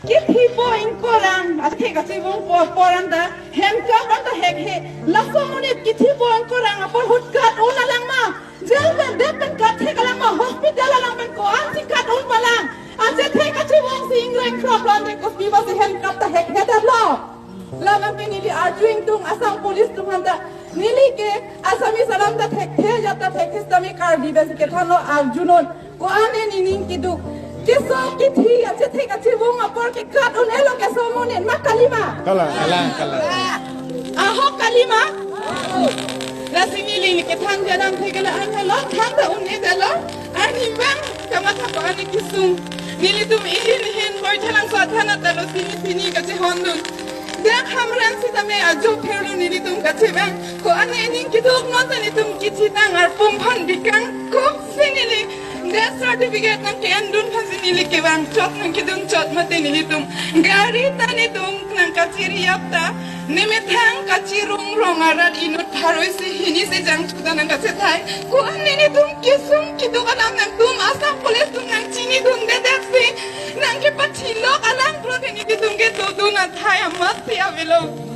Kithi poing porang athe ka sibong porang da handcuff anta hek laso monit kithi poing porang apor hutkat una lang ma jail ben dep ben kat the kalang ma hospital lang ben ko an si kat un palang an se the ka sibong sing reng crop lan de ko biba se handcuff ta hek da lo la ben pini li arguing tung asam police tung handa nili ke asami salam da thek the jata thek istami kar dibe ke thano arjunon ko ane nining kiduk Keso kithi ache thek ache bong apor ke kat un elo ke somonen ma kalima Kala. aho kalima la sinili ke thang janam thegala an halo thang da un edalo ani bang kama tha ko ani kisung nili tum ihin hin boy thalang sa thana talo sini ka che hondun dak hamran sitame ajo phelo nili tum ka che bang ko ani ning kiduk no tani tum kithi tang ar pum phan bikang ko sinili Death certificate ng kendun pasinili ke bang chot ng kidun chot mate nilitum gari tanitum ng kachiriyapta nimithang kachirung rongarat inut tharoy si hini se jang chuda ng kasethay kuan ninitum kisum kidukanam ng tum asam pulis tum ng chini dun deteksi ng kipachilok alang pro ninitum ke todun at hay amat siya bilog